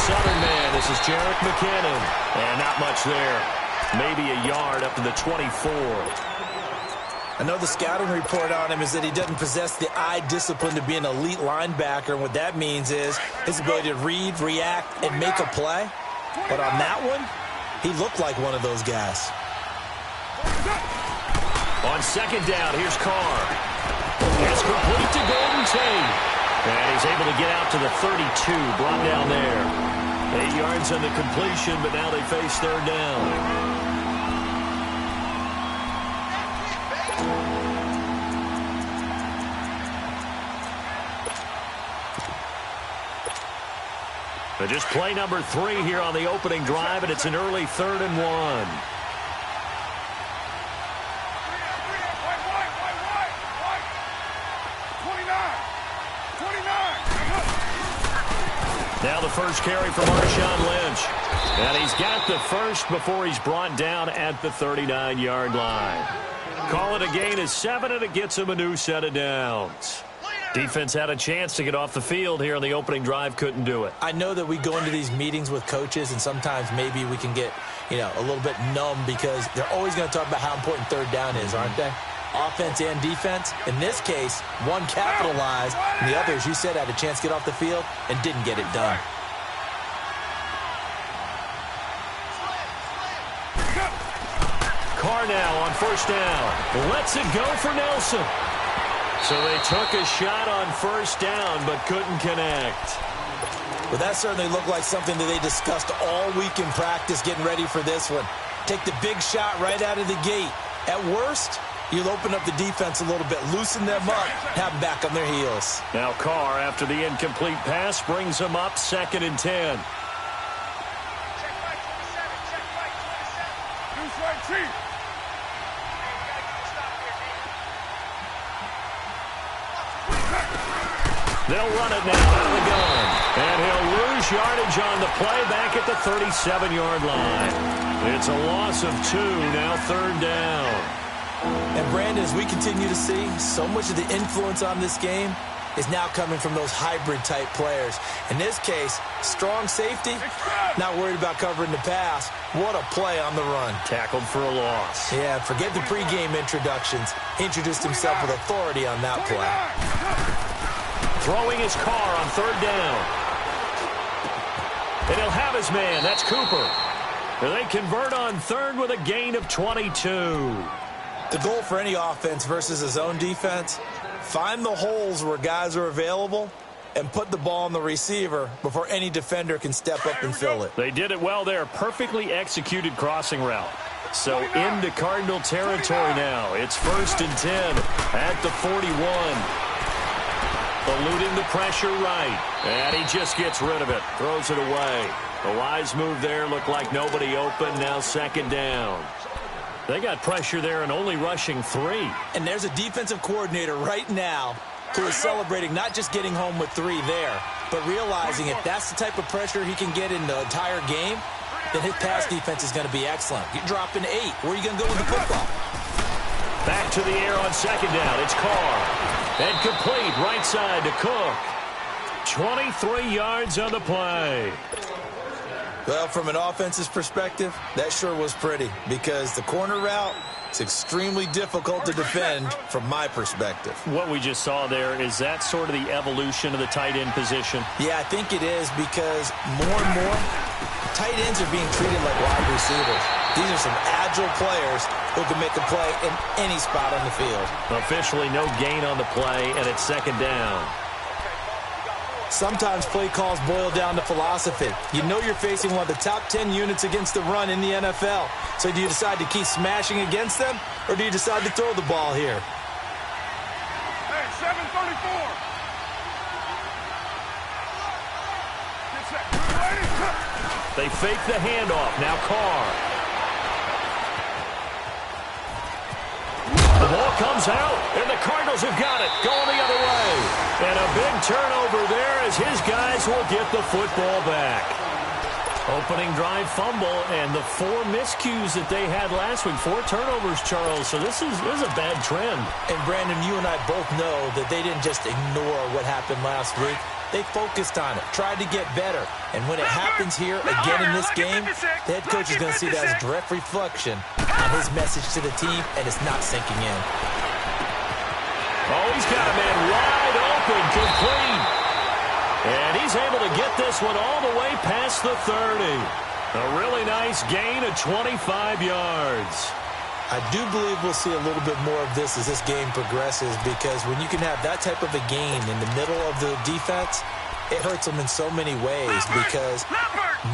Southern man. This is Jarek McKinnon. And not much there. Maybe a yard up to the 24. I know the scouting report on him is that he doesn't possess the eye discipline to be an elite linebacker. And what that means is his ability to read, react, and make a play. But on that one, he looked like one of those guys. On second down, here's Carr. It's complete to Golden Tate. And he's able to get out to the 32, brought down there. 8 yards on the completion, but now they face third down. But just play number 3 here on the opening drive, and it's an early 3rd and 1. Now the first carry from Marshawn Lynch. And he's got the first before he's brought down at the 39-yard line. Call it a gain of 7, and it gets him a new set of downs. Defense had a chance to get off the field here on the opening drive, couldn't do it. I know that we go into these meetings with coaches, and sometimes maybe we can get, a little bit numb because they're always going to talk about how important third down is, aren't they? Offense and defense. In this case, one capitalized, and the other, as you said, had a chance to get off the field and didn't get it done. Carr now on first down. Lets it go for Nelson. So they took a shot on first down, but couldn't connect. Well, that certainly looked like something that they discussed all week in practice getting ready for this one. Take the big shot right out of the gate. At worst, you'll open up the defense a little bit, loosen them up, have them back on their heels. Now Carr, after the incomplete pass, brings them up 2nd and 10. They'll run it now out of the gun. And he'll lose yardage on the play back at the 37-yard line. It's a loss of 2, now 3rd down. And Brandon, as we continue to see, so much of the influence on this game is now coming from those hybrid-type players. In this case, strong safety, not worried about covering the pass. What a play on the run. Tackled for a loss. Yeah, forget the pregame introductions. Introduced himself with authority on that play. Throwing his Carr on 3rd down. And he'll have his man. That's Cooper. And they convert on 3rd with a gain of 22. The goal for any offense versus a zone defense, find the holes where guys are available and put the ball on the receiver before any defender can step up and fill it. They did it well there. Perfectly executed crossing route. So into Cardinal territory now. It's 1st and 10 at the 41. Eluding the pressure right. And he just gets rid of it. Throws it away. A wise move there. Looked like nobody open. Now 2nd down. They got pressure there and only rushing 3. And there's a defensive coordinator right now who is celebrating not just getting home with 3 there, but realizing if that's the type of pressure he can get in the entire game, then his pass defense is going to be excellent. You're dropping 8. Where are you going to go with the football? Back to the air on 2nd down. It's Carr. And complete right side to Cook. 23 yards on the play. Well, from an offensive perspective, that sure was pretty because the corner route is extremely difficult to defend from my perspective. What we just saw there, is that sort of the evolution of the tight end position? Yeah, I think it is because more and more, tight ends are being treated like wide receivers. These are some agile players who can make a play in any spot on the field. Officially no gain on the play, and it's 2nd down. Sometimes play calls boil down to philosophy. You know you're facing one of the top 10 units against the run in the NFL. So do you decide to keep smashing against them, or do you decide to throw the ball here? Hey, 734. They fake the handoff. Now Carr. The ball comes out, and the Cardinals have got it. Going the other way. And a big turnover there as his guys will get the football back. Opening drive fumble, and the 4 miscues that they had last week, 4 turnovers, Charles. So this is a bad trend. And, Brandon, you and I both know that they didn't just ignore what happened last week. They focused on it, tried to get better. And when it happens here again in this game, the head coach is going to see that as a direct reflection on his message to the team, and it's not sinking in. Oh, he's got a man wide open, complete. And he's able to get this one all the way past the 30. A really nice gain of 25 yards. I do believe we'll see a little bit more of this as this game progresses, because when you can have that type of a gain in the middle of the defense, it hurts them in so many ways, because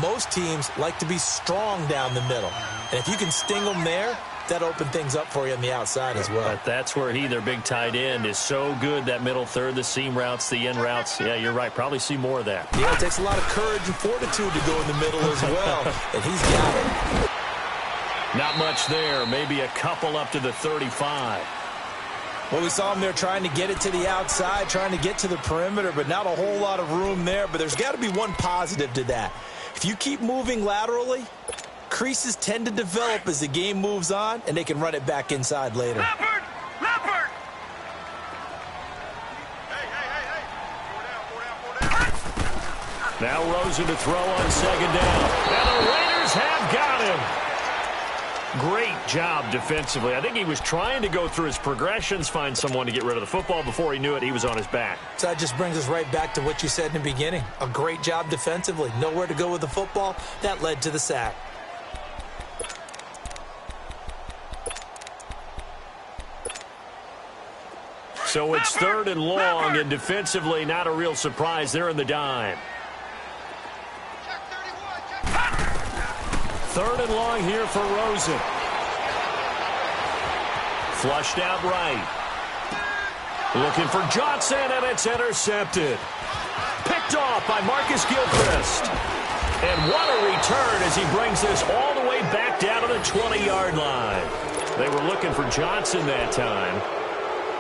most teams like to be strong down the middle. And if you can sting them there, that open things up for you on the outside as well. But that's where their big tight end, is so good, that middle third, the seam routes, the in routes. Yeah, you're right. Probably see more of that. Yeah, it takes a lot of courage and fortitude to go in the middle as well, and he's got it. Not much there. Maybe a couple up to the 35. Well, we saw him there trying to get it to the outside, trying to get to the perimeter, but not a whole lot of room there. But there's got to be one positive to that. If you keep moving laterally, creases tend to develop as the game moves on, and they can run it back inside later. Leopard! Leopard! Hey! Now Rosen to throw on second down. And the Raiders have got him. Great job defensively. I think he was trying to go through his progressions, find someone to get rid of the football. Before he knew it, he was on his back. So that just brings us right back to what you said in the beginning. A great job defensively. Nowhere to go with the football. That led to the sack. So it's 3rd and long, and defensively, not a real surprise. They're in the dime. 3rd and long here for Rosen. Flushed out right. Looking for Johnson, and it's intercepted. Picked off by Marcus Gilchrist. And what a return as he brings this all the way back down to the 20-yard line. They were looking for Johnson that time.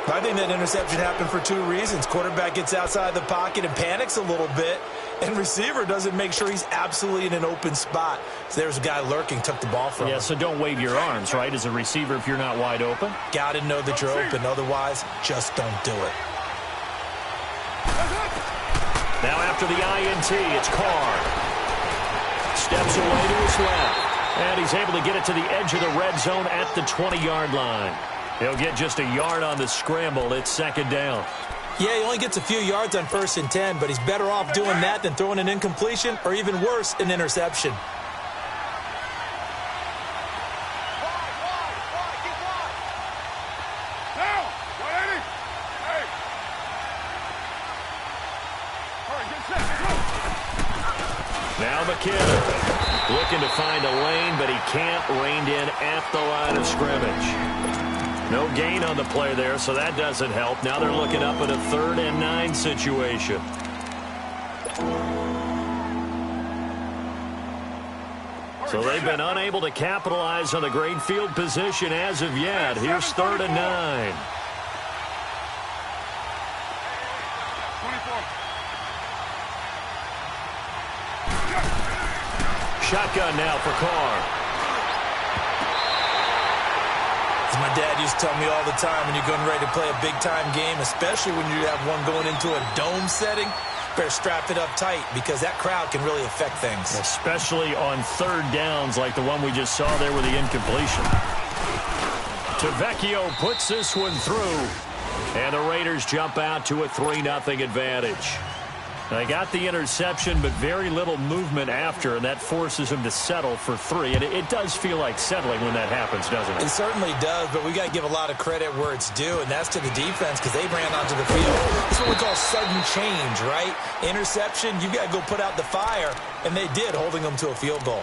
I think that interception happened for 2 reasons. Quarterback gets outside the pocket and panics a little bit, and receiver doesn't make sure he's absolutely in an open spot. So there's a guy lurking, took the ball from him. Yeah, so don't wave your arms, right, as a receiver if you're not wide open. Got to know that you're open. Otherwise, just don't do it. Now after the INT, it's Carr. Steps away to his left. And he's able to get it to the edge of the red zone at the 20-yard line. He'll get just a yard on the scramble. It's 2nd down. Yeah, he only gets a few yards on 1st and 10, but he's better off doing that than throwing an incompletion, or even worse, an interception. Now! 180! Hey! All right, get set. Go! Now McKinnon looking to find a lane, but he can't. Reined in at the line of scrimmage. No gain on the play there, so that doesn't help. Now they're looking up at a 3rd and 9 situation. So they've been unable to capitalize on the great field position as of yet. Here's 3rd and 9. 24. Shotgun now for Carr. As my dad used to tell me all the time, when you're getting ready to play a big-time game, especially when you have one going into a dome setting, better strap it up tight, because that crowd can really affect things. Especially on 3rd downs like the one we just saw there with the incompletion. Tavecchio puts this one through, and the Raiders jump out to a 3-0 advantage. They got the interception, but very little movement after, and that forces them to settle for 3. And it does feel like settling when that happens, doesn't it? It certainly does, but we got to give a lot of credit where it's due, and that's to the defense, because they ran onto the field. It's what we call sudden change, right? Interception, you got to go put out the fire, and they did, holding them to a field goal.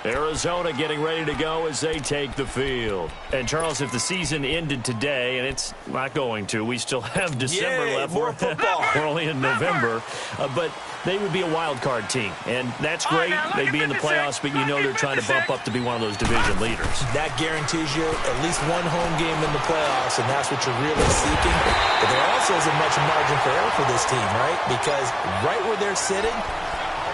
Arizona getting ready to go as they take the field. And, Charles, if the season ended today, and it's not going to, we still have December left. More football. We're only in November. But they would be a wild card team. And that's great. They'd be in the playoffs, but you know they're trying to bump up to be one of those division leaders. That guarantees you at least one home game in the playoffs, and that's what you're really seeking. But there also isn't much margin for error for this team, right? Because right where they're sitting,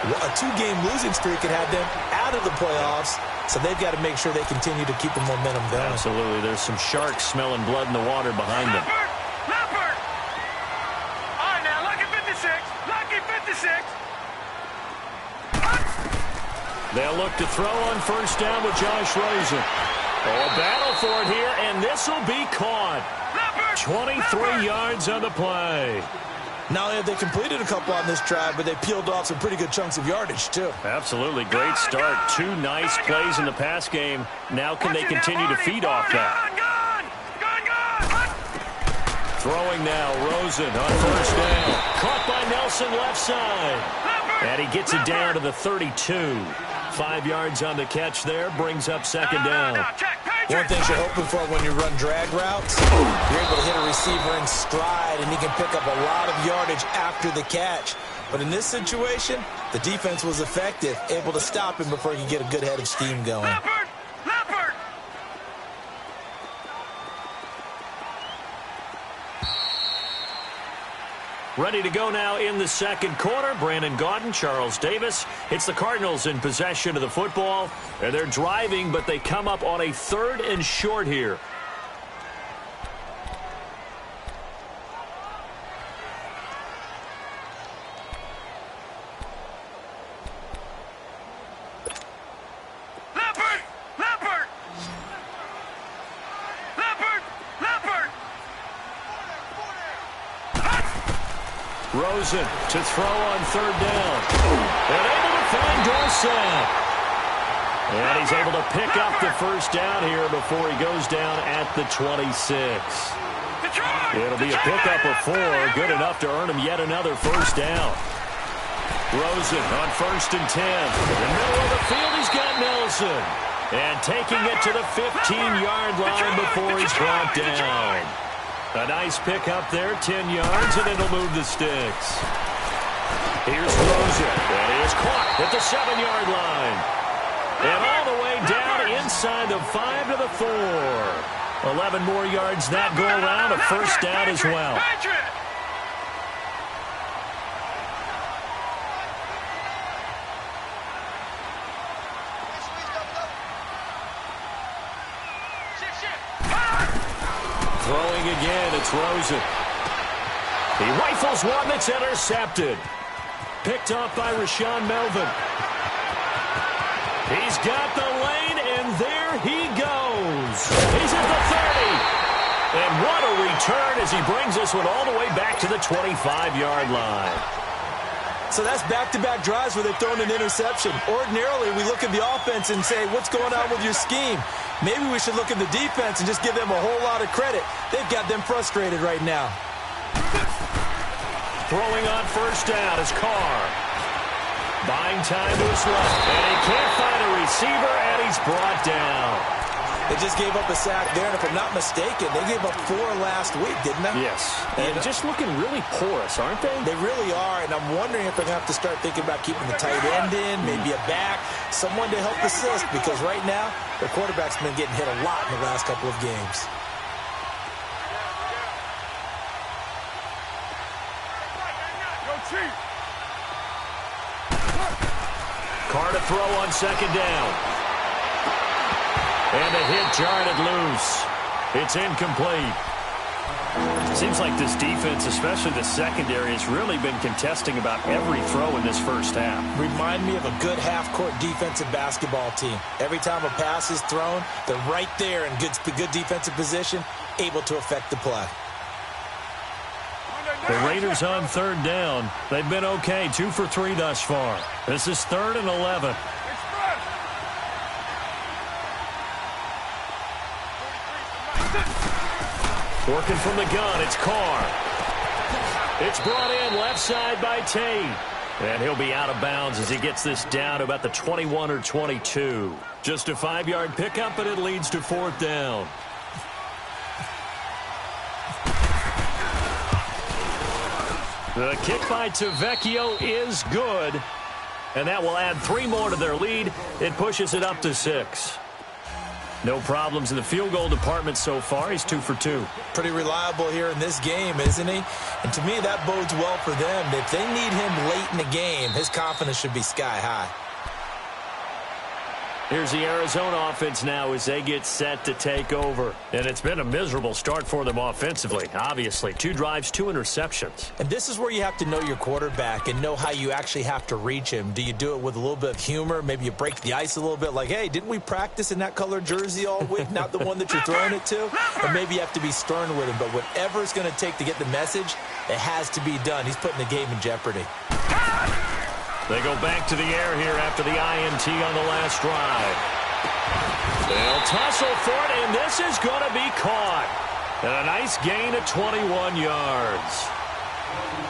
A 2-game losing streak could have them out of the playoffs, so they've got to make sure they continue to keep the momentum going. Absolutely. There's some sharks smelling blood in the water behind them. Leopard! All right, now, lucky 56. Lucky 56. They'll look to throw on first down with Josh Rosen. Oh, a battle for it here, and this will be caught. 23 yards on the play. Not only have they completed a couple on this drive, but they peeled off some pretty good chunks of yardage, too. Absolutely. Great start. 2 nice plays in the pass game. Now can they continue to feed off that? Throwing now, Rosen on first down. Caught by Nelson left side. And he gets it down to the 32. 5 yards on the catch there, brings up second down. One thing you're hoping for when you run drag routes, you're able to hit a receiver in stride, and he can pick up a lot of yardage after the catch. But in this situation, the defense was effective, able to stop him before he could get a good head of steam going. Leopard! Ready to go now in the second quarter. Brandon Gaudin, Charles Davis. It's the Cardinals in possession of the football. They're driving, but they come up on a 3rd and short here. Rosen to throw on 3rd down. And able to find Dorsett. And he's able to pick up the first down here before he goes down at the 26. It'll be a pickup of 4. Good enough to earn him yet another first down. Rosen on 1st and 10. In the middle of the field, he's got Nelson. And taking it to the 15-yard line before he's brought down. A nice pick up there, 10 yards, and it'll move the sticks. Here's Rosen, and he is caught at the 7-yard line. And all the way down inside the 5 to the 4. 11 more yards that go around, a first down as well. Throwing again, it's Rosen. He rifles one that's intercepted. Picked off by Rashawn Melvin. He's got the lane, and there he goes. He's at the 30. And what a return as he brings this one all the way back to the 25-yard line. So that's back-to-back drives where they've thrown an interception. Ordinarily, we look at the offense and say, what's going on with your scheme? Maybe we should look at the defense and just give them a whole lot of credit. They've got them frustrated right now. Throwing on first down is Carr. Buying time to his left. And he can't find a receiver, and he's brought down. They just gave up a sack there, and if I'm not mistaken, they gave up 4 last week, didn't they? Yes. And just looking really porous, aren't they? They really are, and I'm wondering if they're going to have to start thinking about keeping the tight end in, maybe a back, someone to help assist, because right now, their quarterback's been getting hit a lot in the last couple of games. Carr to throw on second down. And a hit jarred it loose. It's incomplete. Seems like this defense, especially the secondary, has really been contesting about every throw in this first half. Remind me of a good half-court defensive basketball team. Every time a pass is thrown, they're right there in good defensive position, able to affect the play. The Raiders on 3rd down. They've been okay, 2 for 3 thus far. This is 3rd and 11. Working from the gun, it's Carr. It's brought in left side by Tate. And he'll be out of bounds as he gets this down to about the 21 or 22. Just a 5-yard pickup, and it leads to 4th down. The kick by Tavecchio is good. And that will add 3 more to their lead. It pushes it up to 6. No problems in the field goal department so far. He's 2 for 2. Pretty reliable here in this game, isn't he? And to me, that bodes well for them. If they need him late in the game, his confidence should be sky high. Here's the Arizona offense now as they get set to take over. And it's been a miserable start for them offensively, obviously. 2 drives, 2 interceptions. And this is where you have to know your quarterback and know how you actually have to reach him. Do you do it with a little bit of humor? Maybe you break the ice a little bit like, hey, didn't we practice in that colored jersey all week, not the one that you're throwing it to? Or maybe you have to be stern with him. But whatever it's going to take to get the message, it has to be done. He's putting the game in jeopardy. They go back to the air here after the INT on the last drive. They'll tussle for it, and this is going to be caught. And a nice gain of 21 yards.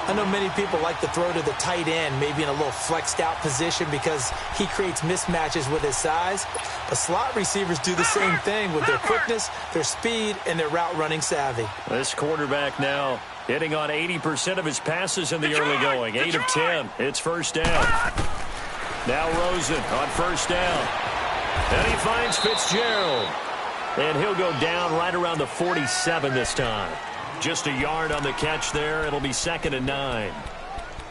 I know many people like to throw to the tight end, maybe in a little flexed out position because he creates mismatches with his size. But slot receivers do the same thing with their quickness, their speed, and their route running savvy. This quarterback now hitting on 80% of his passes in the early going. 8 of 10. It's first down. Now Rosen on first down. And he finds Fitzgerald. And he'll go down right around the 47 this time. Just a yard on the catch there. It'll be 2nd and 9. I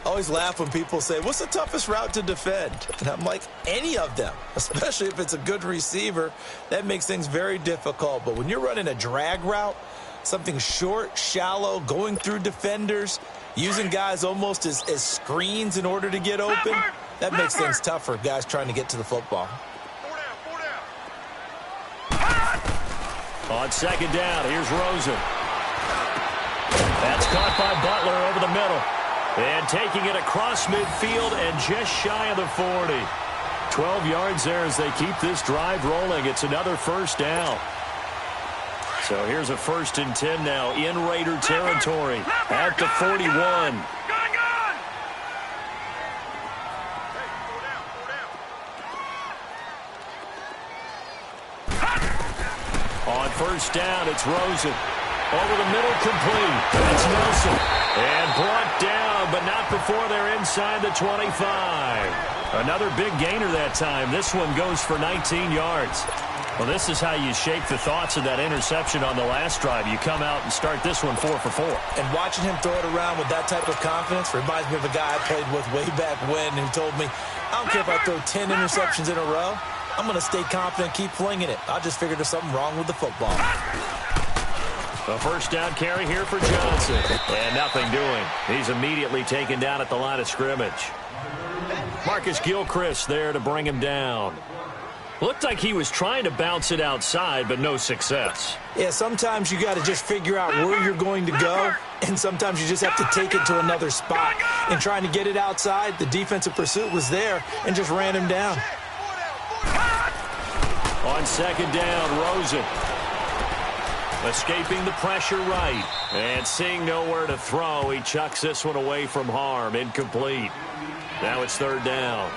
always laugh when people say, what's the toughest route to defend? And I'm like, any of them, especially if it's a good receiver. That makes things very difficult. But when you're running a drag route, something short, shallow, going through defenders, using guys almost as screens in order to get open, that makes things tough for guys trying to get to the football. On 2nd down, here's Rosen. That's caught by Butler over the middle. And taking it across midfield and just shy of the 40. 12 yards there as they keep this drive rolling. It's another first down. So here's a 1st and 10 now in Raider territory at the 41. On first down, it's Rosen. Over the middle, complete. It's Nelson. And brought down, but not before they're inside the 25. Another big gainer that time. This one goes for 19 yards. Well, this is how you shake the thoughts of that interception on the last drive. You come out and start this one 4 for 4. And watching him throw it around with that type of confidence reminds me of a guy I played with way back when who told me, I don't care if I throw 10 interceptions in a row. I'm going to stay confident, keep flinging it. I just figured there's something wrong with the football. A first down carry here for Johnson. And nothing doing. He's immediately taken down at the line of scrimmage. Marcus Gilchrist there to bring him down. Looked like he was trying to bounce it outside, but no success. Yeah, sometimes you got to just figure out where you're going to go, and sometimes you just have to take it to another spot. And trying to get it outside, the defensive pursuit was there and just ran him down. On 2nd down, Rosen. Escaping the pressure right. And seeing nowhere to throw, he chucks this one away from harm. Incomplete. Now it's 3rd down.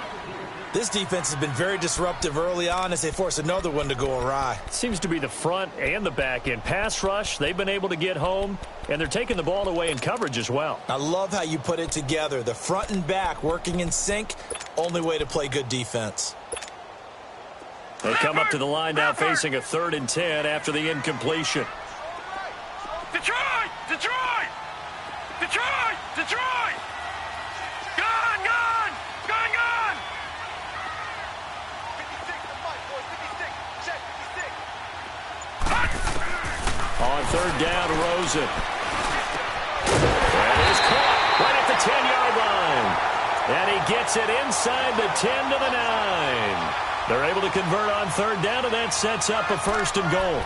This defense has been very disruptive early on as they force another one to go awry. Seems to be the front and the back end. Pass rush, they've been able to get home, and they're taking the ball away in coverage as well. I love how you put it together. The front and back working in sync, only way to play good defense. They come up to the line now facing a 3rd and 10 after the incompletion. Detroit! Detroit! Detroit! Detroit! Gone! Gone! Gone! Gone! 56 to Mike, boys. 56. Check 56. On 3rd down, Rosen. That is caught right at the 10-yard line. And he gets it inside the 10 to the 9. They're able to convert on 3rd down, and that sets up a 1st and goal.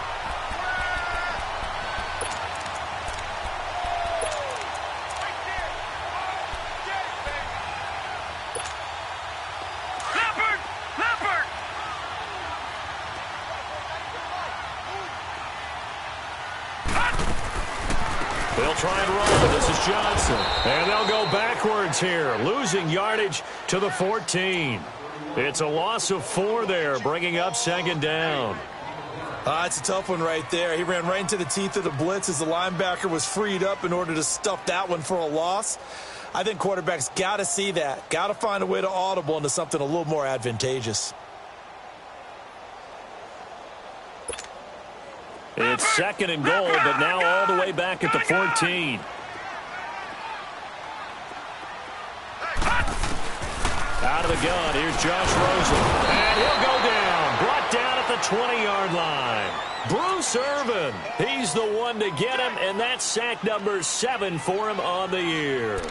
Leopard! Leopard! They'll try and run. This is Johnson. And they'll go backwards here, losing yardage to the 14. It's a loss of 4 there, bringing up 2nd down. It's a tough one right there. He ran right into the teeth of the blitz as the linebacker was freed up in order to stuff that one for a loss. I think quarterbacks got to see that. Got to find a way to audible into something a little more advantageous. It's second and goal, but now all the way back at the 14. Out of the gun, here's Josh Rosen. And he'll go down. Brought down at the 20-yard line. Bruce Irvin, he's the one to get him, and that's sack number 7 for him on the year.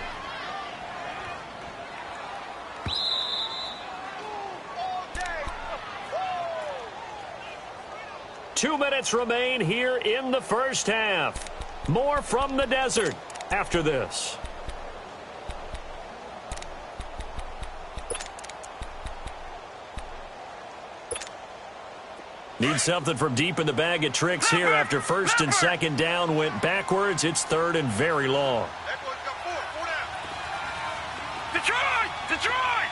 Two minutes remain here in the first half. More from the desert after this. Need something from deep in the bag of tricks here after first and second down went backwards. It's third and very long. Detroit! Detroit!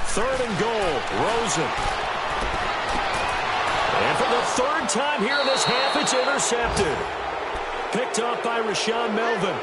Third and goal, Rosen. And for the third time here in this half, it's intercepted. Picked off by Rashaan Melvin.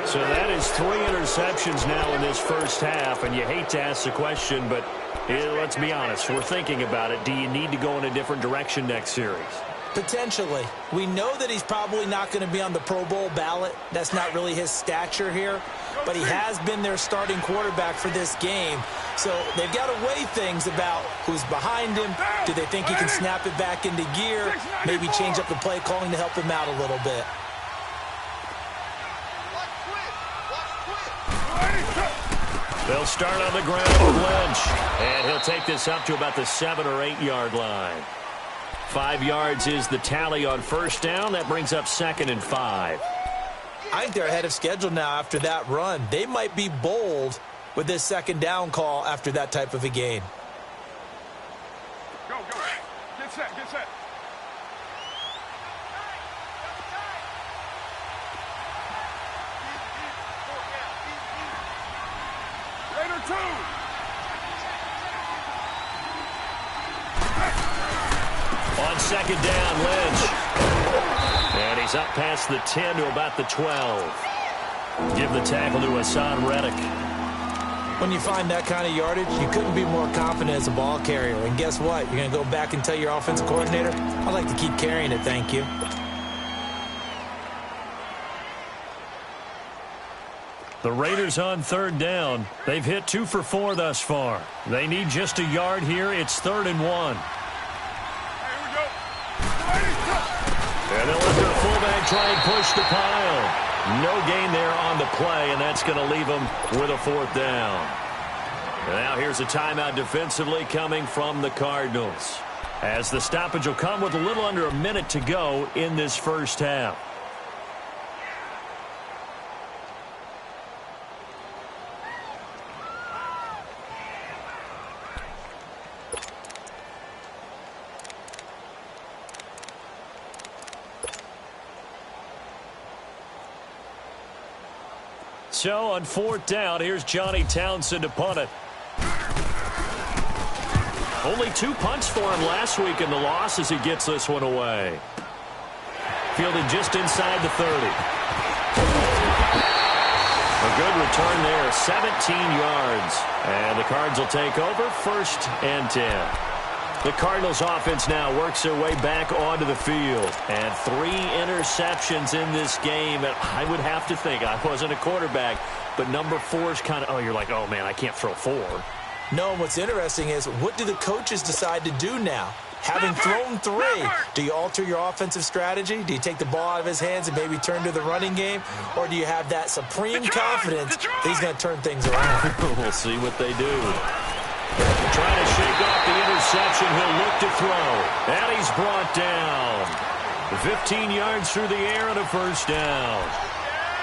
So that is 3 interceptions now in this first half, and you hate to ask the question, but let's be honest, we're thinking about it. Do you need to go in a different direction next series? Potentially. We know that he's probably not going to be on the Pro Bowl ballot. That's not really his stature here. But he has been their starting quarterback for this game. So they've got to weigh things about who's behind him. Do they think he can snap it back into gear? Maybe change up the play calling to help him out a little bit. They'll start on the ground with Lynch. And he'll take this up to about the 7 or 8 yard line. 5 yards is the tally on first down. That brings up second and 5. I think they're ahead of schedule now after that run. They might be bold with this second down call after that type of a gain. Go, go. Get set, get set. Raider 2. On second down, Lynch. And he's up past the 10 to about the 12. Give the tackle to Hassan Reddick. When you find that kind of yardage, you couldn't be more confident as a ball carrier. And guess what? You're going to go back and tell your offensive coordinator, I'd like to keep carrying it, thank you. The Raiders on third down. They've hit 2 for 4 thus far. They need just a yard here. It's 3rd and 1. And they'll let their fullback try and push the pile. No gain there on the play, and that's going to leave them with a 4th down. And now here's a timeout defensively coming from the Cardinals, as the stoppage will come with a little under a minute to go in this first half. So on 4th down, here's Johnny Townsend to punt it. Only 2 punts for him last week in the loss as he gets this one away. Fielded just inside the 30. A good return there, 17 yards. And the Cards will take over, 1st and 10. The Cardinals offense now works their way back onto the field. And 3 interceptions in this game. And I would have to think, I wasn't a quarterback, but number 4 is kind of, you're like, oh, man, I can't throw 4. No, and what's interesting is, what do the coaches decide to do now? Having thrown 3, do you alter your offensive strategy? Do you take the ball out of his hands and maybe turn to the running game? Or do you have that supreme confidence that he's going to turn things around? We'll see what they do. Trying to shake off the interception. He'll look to throw. And he's brought down. 15 yards through the air and a 1st down.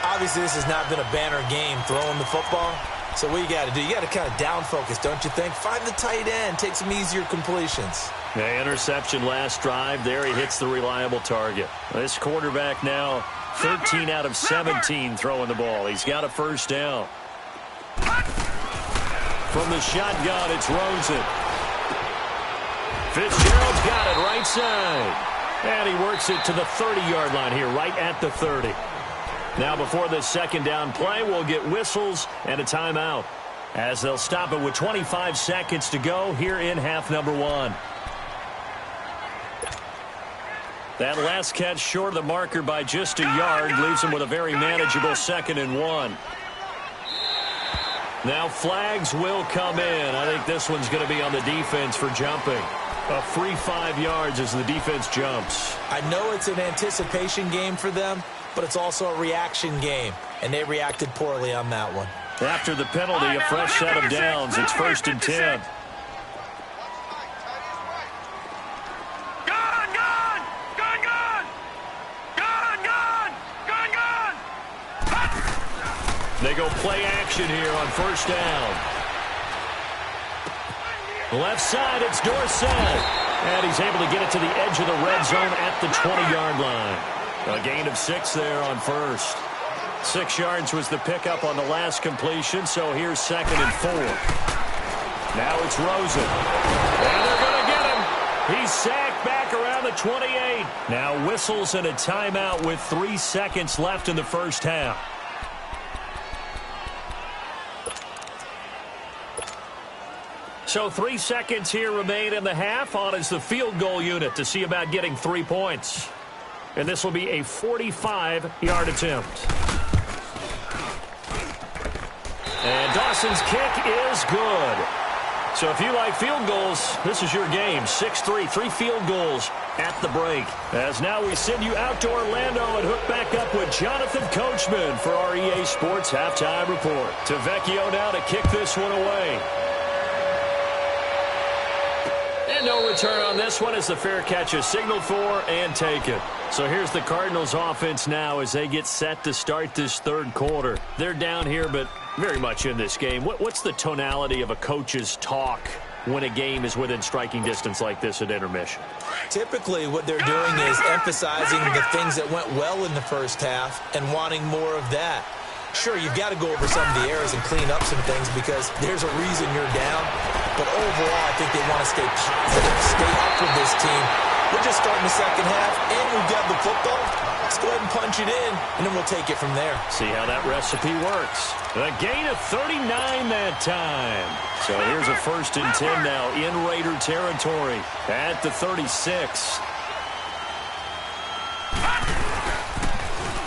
Obviously, this has not been a banner game throwing the football. So what you got to do, you got to kind of down focus, don't you think? Find the tight end, take some easier completions. Yeah, interception last drive. There he hits the reliable target. This quarterback now 13 out of 17 throwing the ball. He's got a 1st down. From the shotgun, it's Rosen. Fitzgerald's got it right side. And he works it to the 30-yard line here, right at the 30. Now before this second down play, we'll get whistles and a timeout, as they'll stop it with 25 seconds to go here in half number 1. That last catch short of the marker by just a yard leaves him with a very manageable 2nd and 1. Now flags will come in. I think this one's going to be on the defense for jumping. A free 5 yards as the defense jumps. I know it's an anticipation game for them, but it's also a reaction game, and they reacted poorly on that one. After the penalty, a fresh set of downs. It's 1st and 10. They go play action here on 1st down. Left side, it's Dorsett. And he's able to get it to the edge of the red zone at the 20-yard line. A gain of 6 there on 1st. 6 yards was the pickup on the last completion, so here's 2nd and 4. Now it's Rosen. And they're going to get him. He's sacked back around the 28. Now whistles and a timeout with 3 seconds left in the first half. So 3 seconds here remain in the half. On is the field goal unit to see about getting 3 points. And this will be a 45-yard attempt. And Dawson's kick is good. So if you like field goals, this is your game. 6-3, 3 field goals at the break. As now we send you out to Orlando and hook back up with Jonathan Coachman for our EA Sports Halftime Report. Tavecchio now to kick this one away. And no return on this one as the fair catch is signaled for and taken. So here's the Cardinals offense now as they get set to start this 3rd quarter. They're down here, but very much in this game. What's the tonality of a coach's talk when a game is within striking distance like this at intermission? Typically, what they're doing is emphasizing the things that went well in the first half and wanting more of that. Sure, you've got to go over some of the errors and clean up some things because there's a reason you're down. But overall, I think they want to stay positive, stay up with this team. We're just starting the second half, and we've got the football. Let's go ahead and punch it in, and then we'll take it from there. See how that recipe works. A gain of 39 that time. So here's a 1st and 10 now in Raider territory at the 36.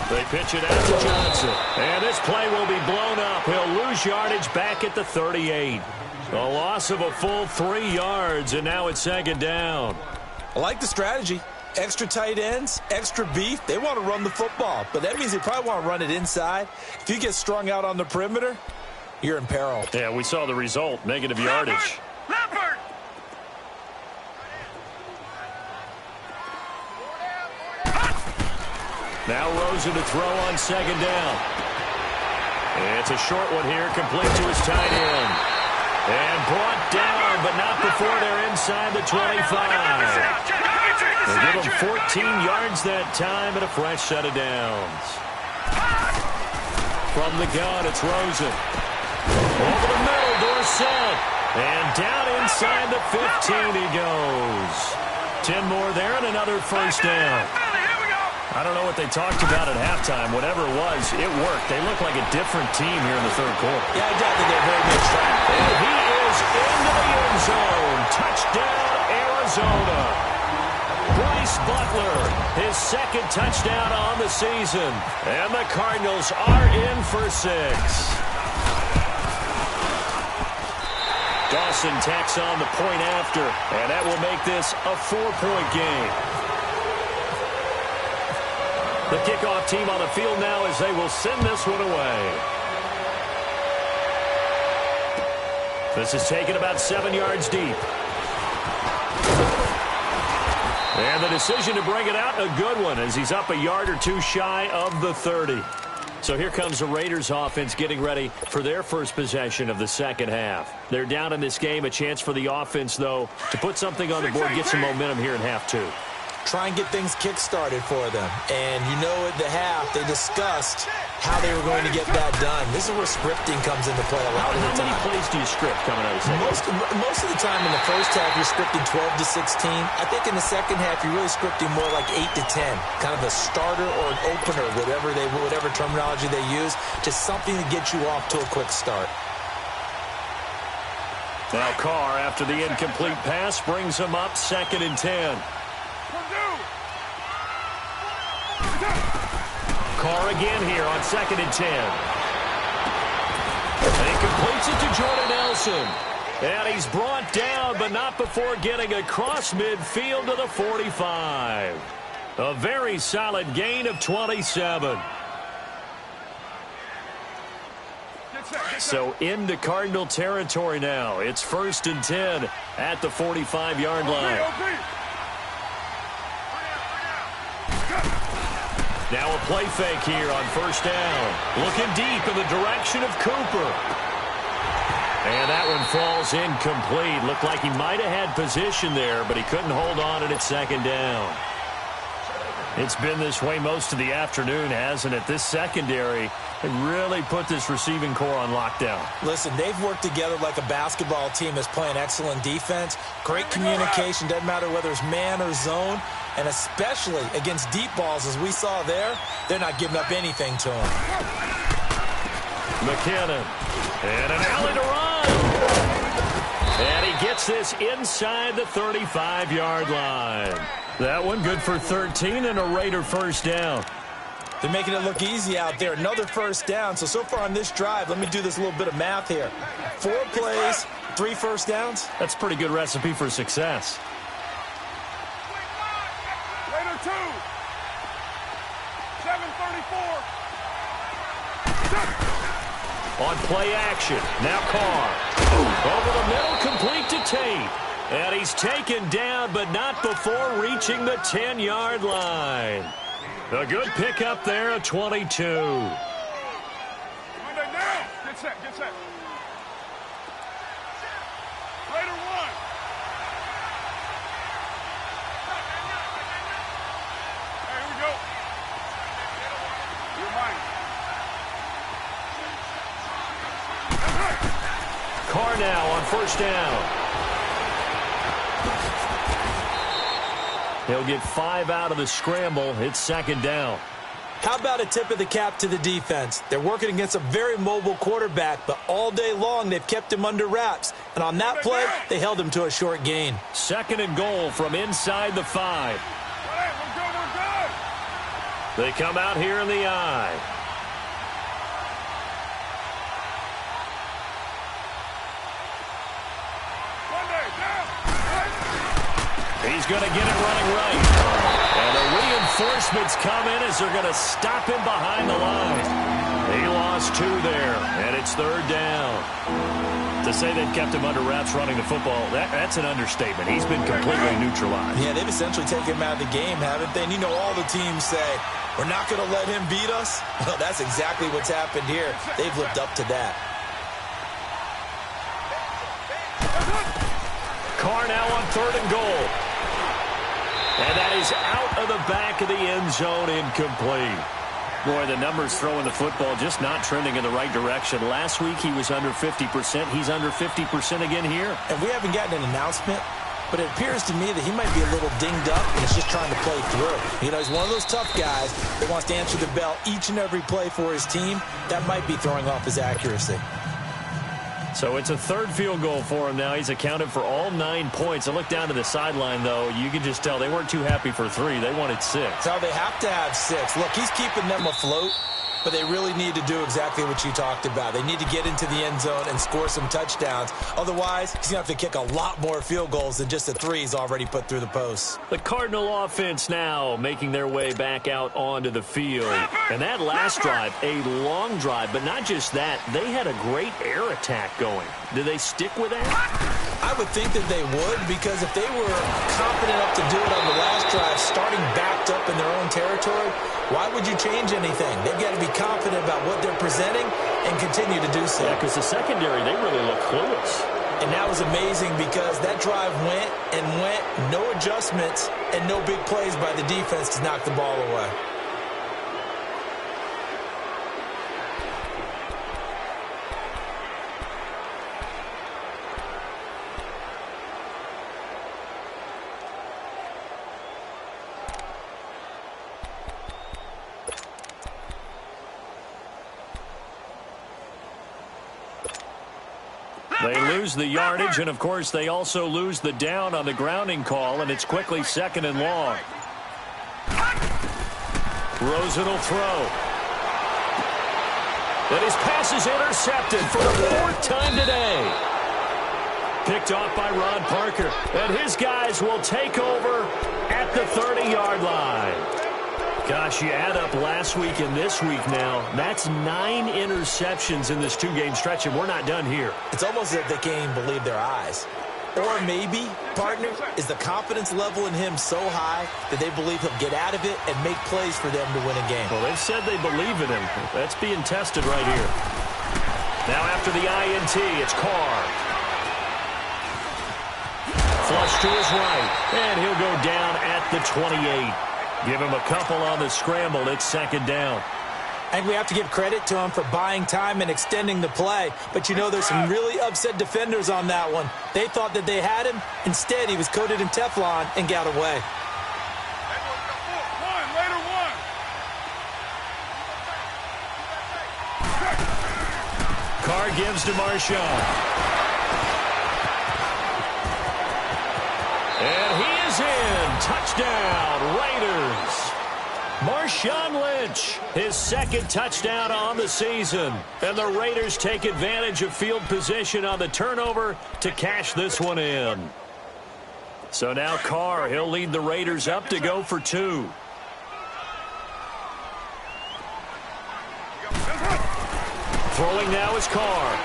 They pitch it out to Johnson. And this play will be blown up. He'll lose yardage back at the 38. A loss of a full 3 yards, and now it's 2nd down. I like the strategy. Extra tight ends, extra beef. They want to run the football, but that means they probably want to run it inside. If you get strung out on the perimeter, you're in peril. Yeah, we saw the result, negative yardage. Leopard! Now Rosen to throw on 2nd down. It's a short one here, complete to his tight end. And brought down, but not before they're inside the 25. They give him 14 yards that time and a fresh set of downs. From the gun, it's Rosen. Over the middle, Dorsett. And down inside the 15 he goes. 10 more there and another 1st down. I don't know what they talked about at halftime. Whatever it was, it worked. They look like a different team here in the 3rd quarter. Yeah, I doubt that they're very good track. And he is into the end zone. Touchdown, Arizona. Bryce Butler, his 2nd touchdown on the season. And the Cardinals are in for 6. Dawson tacks on the point after, and that will make this a 4-point game. The kickoff team on the field now as they will send this one away. This is taken about 7 yards deep. And the decision to bring it out, a good one, as he's up a yard or 2 shy of the 30. So here comes the Raiders offense getting ready for their first possession of the second half. They're down in this game. A chance for the offense, though, to put something on the board, get some momentum here in half 2. Try and get things kick-started for them. And you know at the half, they discussed how they were going to get that done. This is where scripting comes into play a lot of the time. How many plays do you script coming out of the second? Most of the time in the first half, you're scripting 12 to 16. I think in the second half, you're really scripting more like 8 to 10. Kind of a starter or an opener, whatever terminology they use, just something to get you off to a quick start. Now Carr, after the incomplete pass, brings him up 2nd and 10. Carr again here on 2nd and 10. And he completes it to Jordan Nelson. And he's brought down, but not before getting across midfield to the 45. A very solid gain of 27. So into Cardinal territory now. It's 1st and 10 at the 45-yard line. Now a play fake here on 1st down. Looking deep in the direction of Cooper. And that one falls incomplete. Looked like he might have had position there, but he couldn't hold on and it's 2nd down. It's been this way most of the afternoon, hasn't it? This secondary, they really put this receiving core on lockdown. Listen, they've worked together like a basketball team that's playing excellent defense. Great communication, doesn't matter whether it's man or zone. And especially against deep balls, as we saw there, they're not giving up anything to him. McKinnon. And an alley to run. And he gets this inside the 35-yard line. That one good for 13 and a Raider 1st down. They're making it look easy out there. Another 1st down. So far on this drive, let me do this little bit of math here. 4 plays, 3 1st downs. That's a pretty good recipe for success. Raider 2. 7:34. On play action. Now Carr. Over the middle, complete to Tate. And he's taken down, but not before reaching the 10-yard line. A good pickup there at 22. Monday now. Get set. Raider 1. Hey, here we go. You're mine. Carr now on 1st down. He'll get 5 out of the scramble. It's 2nd down. How about a tip of the cap to the defense? They're working against a very mobile quarterback, but all day long they've kept him under wraps. And on that play, they held him to a short gain. 2nd and goal from inside the 5. We're good. They come out here in the I. He's going to get it running right. And the reinforcements come in as they're going to stop him behind the line. He lost 2 there, and it's 3rd down. To say they've kept him under wraps running the football, that's an understatement. He's been completely neutralized. Yeah, they've essentially taken him out of the game, haven't they? And you know all the teams say, we're not going to let him beat us. Well, that's exactly what's happened here. They've lived up to that. Carr now on 3rd and goal. And that is out of the back of the end zone, incomplete. Boy, the numbers throwing the football just not trending in the right direction. Last week he was under 50%. He's under 50% again here. And we haven't gotten an announcement, but it appears to me that he might be a little dinged up and is just trying to play through. You know, he's one of those tough guys that wants to answer the bell each and every play for his team. That might be throwing off his accuracy. So it's a 3rd field goal for him now. He's accounted for all 9 points. I look down to the sideline, though. You can just tell they weren't too happy for 3. They wanted 6. So they have to have 6. Look, he's keeping them afloat, but they really need to do exactly what you talked about. They need to get into the end zone and score some touchdowns. Otherwise, he's going to have to kick a lot more field goals than just the 3 he's already put through the posts. The Cardinal offense now making their way back out onto the field. And that last drive, a long drive, but not just that. They had a great air attack going. Do they stick with that? I would think that they would, because if they were confident enough to do it on the last drive, starting backed up in their own territory, why would you change anything? They've got to be confident about what they're presenting and continue to do so. Yeah, because the secondary, they really look clueless. And that was amazing because that drive went and went, no adjustments, and no big plays by the defense to knock the ball away. They lose the yardage, and, of course, they also lose the down on the grounding call, and it's quickly 2nd and long. Rosen will throw. And his pass is intercepted for the 4th time today. Picked off by Ron Parker. And his guys will take over at the 30-yard line. Gosh, you add up last week and this week now, that's 9 interceptions in this 2-game stretch, and we're not done here. It's almost as if they can't even believe their eyes. Or maybe, partner, is the confidence level in him so high that they believe he'll get out of it and make plays for them to win a game. Well, they've said they believe in him. That's being tested right here. Now after the INT, it's Carr. Flush to his right, and he'll go down at the 28. Give him a couple on the scramble. It's 2nd down. I think we have to give credit to him for buying time and extending the play. But, you know, there's some really upset defenders on that one. They thought that they had him. Instead, he was coated in Teflon and got away. Carr gives to Marshawn. And he is in. Touchdown, Raiders. Marshawn Lynch, his 2nd touchdown on the season. And the Raiders take advantage of field position on the turnover to cash this one in. So now Carr, he'll lead the Raiders up to go for 2. Throwing now is Carr.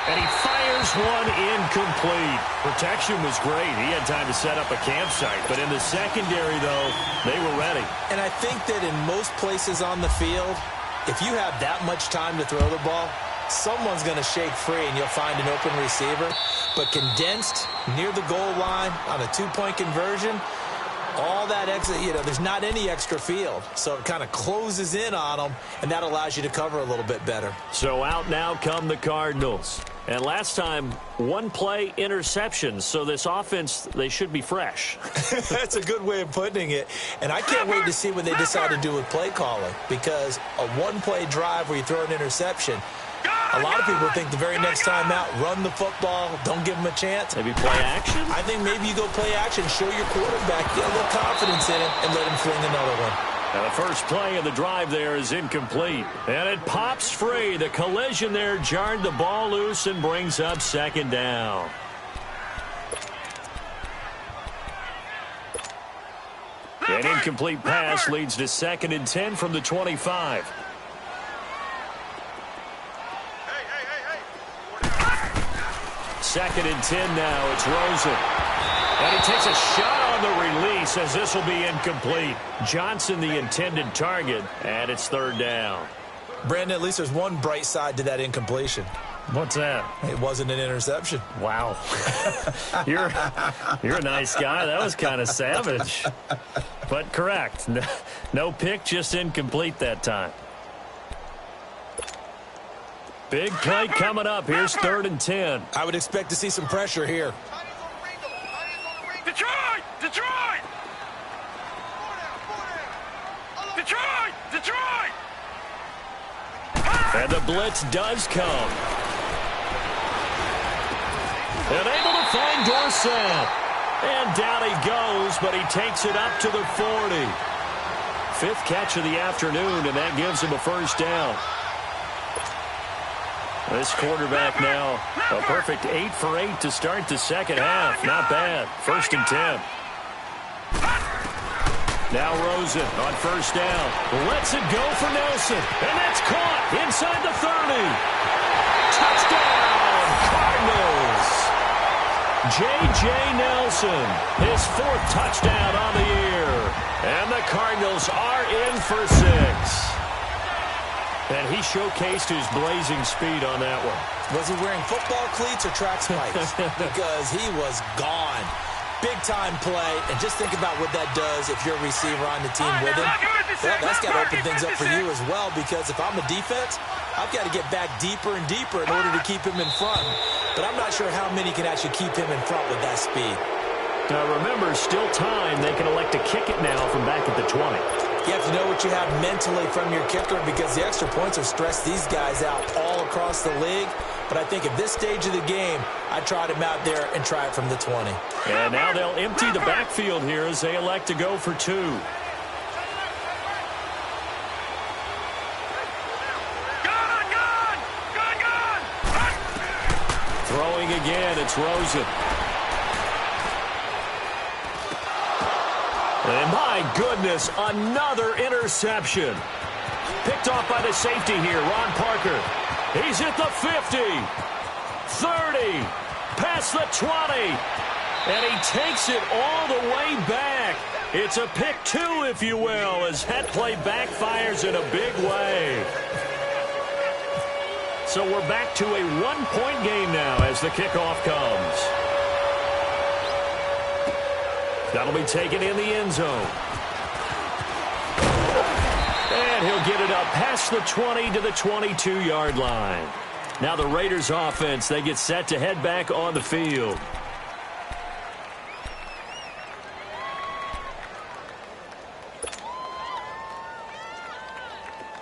And he fires one incomplete. Protection was great. He had time to set up a campsite. But in the secondary, though, they were ready. And I think that in most places on the field, if you have that much time to throw the ball, someone's going to shake free and you'll find an open receiver. But condensed near the goal line on a 2-point conversion, all that extra, you know, there's not any extra field. So it kind of closes in on them, and that allows you to cover a little bit better. So out now come the Cardinals. And last time, 1-play interceptions. So this offense, they should be fresh. That's a good way of putting it. And I can't wait to see what they decide to do with play calling, because a 1-play drive where you throw an interception, a lot of people think the very next time out, run the football, don't give them a chance. Maybe play action? I think maybe you go play action, show your quarterback, get a little confidence in him, and let him fling another one. Now the first play of the drive there is incomplete. And it pops free. The collision there jarred the ball loose and brings up 2nd down. An incomplete pass leads to 2nd and 10 from the 25. Second and 10 now. It's Rosen. And he takes a shot on the release as this will be incomplete. Johnson the intended target, and it's 3rd down. Brandon, at least there's one bright side to that incompletion. What's that? It wasn't an interception. Wow. You're a nice guy. That was kind of savage. But correct. No pick, just incomplete that time. Big play coming up. Here's 3rd and 10. I would expect to see some pressure here. Detroit! Detroit! Detroit! Detroit! And the blitz does come. And able to find Dorsett. And down he goes, but he takes it up to the 40. 5th catch of the afternoon, and that gives him a 1st down. This quarterback now, a perfect 8 for 8 to start the 2nd half. Not bad. 1st and 10. Now Rosen on 1st down. Lets it go for Nelson. And that's caught inside the 30. Touchdown, Cardinals. J.J. Nelson, his 4th touchdown on the year. And the Cardinals are in for 6. And he showcased his blazing speed on that one. Was he wearing football cleats or track spikes? Because he was gone. Big-time play. And just think about what that does if you're a receiver on the team with him. Well, that's got to open things up for you as well, because if I'm a defense, I've got to get back deeper and deeper in order to keep him in front. But I'm not sure how many can actually keep him in front with that speed. Now, remember, still time. They can elect to kick it now from back at the 20. You have to know what you have mentally from your kicker, because the extra points have stressed these guys out all across the league. But I think at this stage of the game, I'd try him out there and try it from the 20. And now they'll empty the backfield here as they elect to go for 2. again. It's Rosen. And my goodness, another interception. Picked off by the safety here, Ron Parker. He's at the 50, 30, past the 20, and he takes it all the way back. It's a pick two, if you will, as that play backfires in a big way. So we're back to a one-point game now as the kickoff comes. That'll be taken in the end zone. And he'll get it up past the 20 to the 22-yard line. Now the Raiders offense, they get set to head back on the field.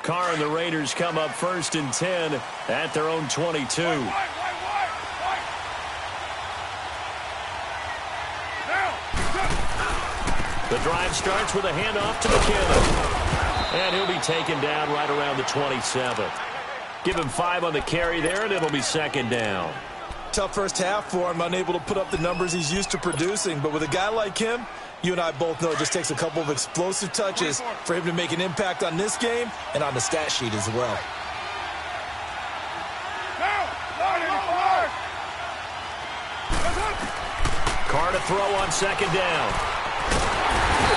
Carr and the Raiders come up 1st and 10 at their own 22. The drive starts with a handoff to McKinnon. And he'll be taken down right around the 27. Give him 5 on the carry there, and it'll be 2nd down. Tough first half for him, unable to put up the numbers he's used to producing. But with a guy like him, you and I both know it just takes a couple of explosive touches for him to make an impact on this game and on the stat sheet as well. Carr to throw on 2nd down.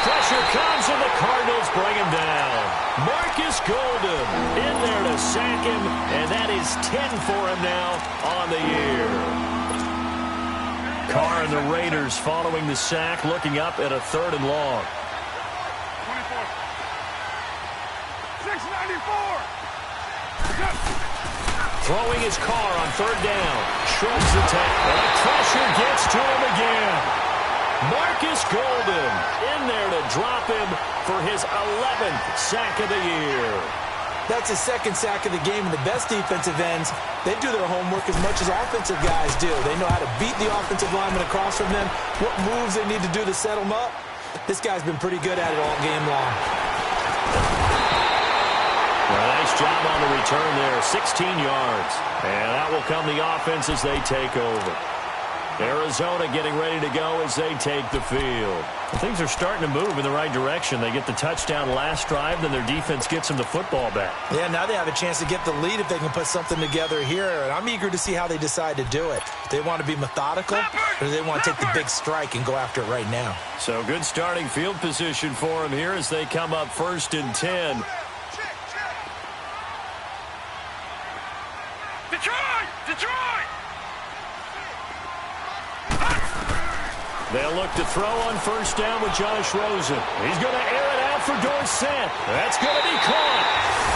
Pressure comes, and the Cardinals bring him down. Marcus Golden in there to sack him, and that is 10 for him now on the year. Carr and the Raiders following the sack, looking up at a 3rd and long. 694. Throwing his Carr on 3rd down. Shrugs the tackle. And the pressure gets to him again. Marcus Golden in there to drop him for his 11th sack of the year. That's his 2nd sack of the game, and the best defensive ends, they do their homework as much as offensive guys do. They know how to beat the offensive lineman across from them, what moves they need to do to set them up. This guy's been pretty good at it all game long. Well, nice job on the return there, 16 yards. And that will come the offense as they take over. Arizona getting ready to go as they take the field. Well, things are starting to move in the right direction. They get the touchdown last drive, then their defense gets them the football back. Yeah, now they have a chance to get the lead if they can put something together here. And I'm eager to see how they decide to do it. Do they want to be methodical, or do they want to take the big strike and go after it right now? So good starting field position for them here as they come up 1st and 10. Detroit! They'll look to throw on 1st down with Josh Rosen. He's going to air it out for Dorsett. That's going to be caught.